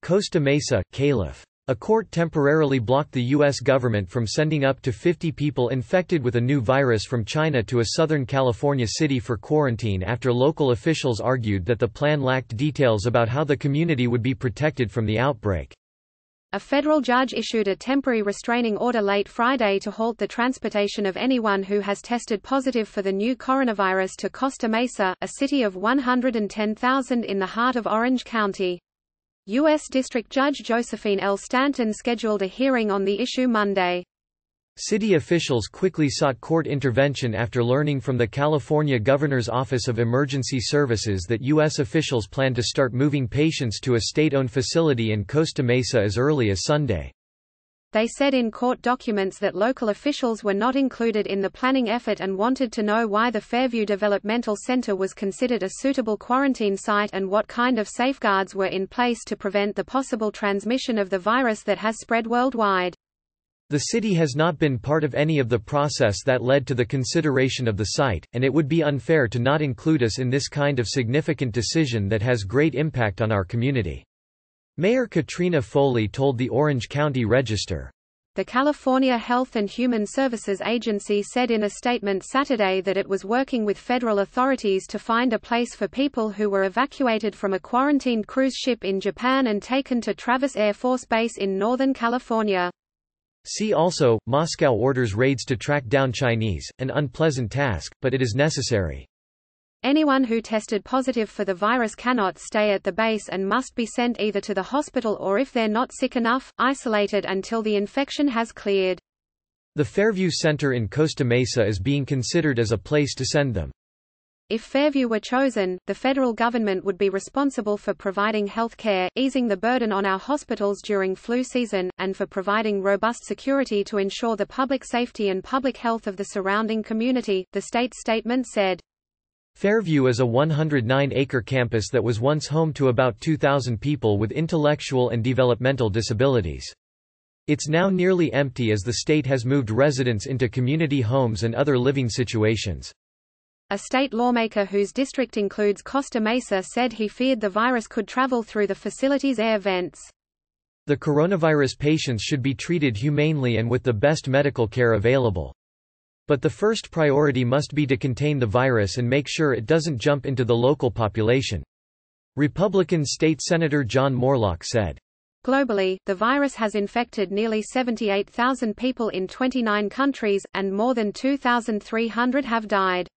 Costa Mesa, Calif. A court temporarily blocked the U.S. government from sending up to 50 people infected with a new virus from China to a Southern California city for quarantine after local officials argued that the plan lacked details about how the community would be protected from the outbreak. A federal judge issued a temporary restraining order late Friday to halt the transportation of anyone who has tested positive for the new coronavirus to Costa Mesa, a city of 110,000 in the heart of Orange County. U.S. District Judge Josephine L. Stanton scheduled a hearing on the issue Monday. City officials quickly sought court intervention after learning from the California Governor's Office of Emergency Services that U.S. officials plan to start moving patients to a state-owned facility in Costa Mesa as early as Sunday. They said in court documents that local officials were not included in the planning effort and wanted to know why the Fairview Developmental Center was considered a suitable quarantine site and what kind of safeguards were in place to prevent the possible transmission of the virus that has spread worldwide. The city has not been part of any of the process that led to the consideration of the site, and it would be unfair to not include us in this kind of significant decision that has great impact on our community. Mayor Katrina Foley told the Orange County Register. The California Health and Human Services Agency said in a statement Saturday that it was working with federal authorities to find a place for people who were evacuated from a quarantined cruise ship in Japan and taken to Travis Air Force Base in Northern California. See also, Moscow orders raids to track down Chinese, an unpleasant task, but it is necessary. Anyone who tested positive for the virus cannot stay at the base and must be sent either to the hospital or, if they're not sick enough, isolated until the infection has cleared. The Fairview Center in Costa Mesa is being considered as a place to send them. If Fairview were chosen, the federal government would be responsible for providing health care, easing the burden on our hospitals during flu season, and for providing robust security to ensure the public safety and public health of the surrounding community, the state statement said. Fairview is a 109-acre campus that was once home to about 2,000 people with intellectual and developmental disabilities. It's now nearly empty as the state has moved residents into community homes and other living situations. A state lawmaker whose district includes Costa Mesa said he feared the virus could travel through the facility's air vents. The coronavirus patients should be treated humanely and with the best medical care available. But the first priority must be to contain the virus and make sure it doesn't jump into the local population. Republican State Senator John Moorlach said. Globally, the virus has infected nearly 78,000 people in 29 countries, and more than 2,300 have died.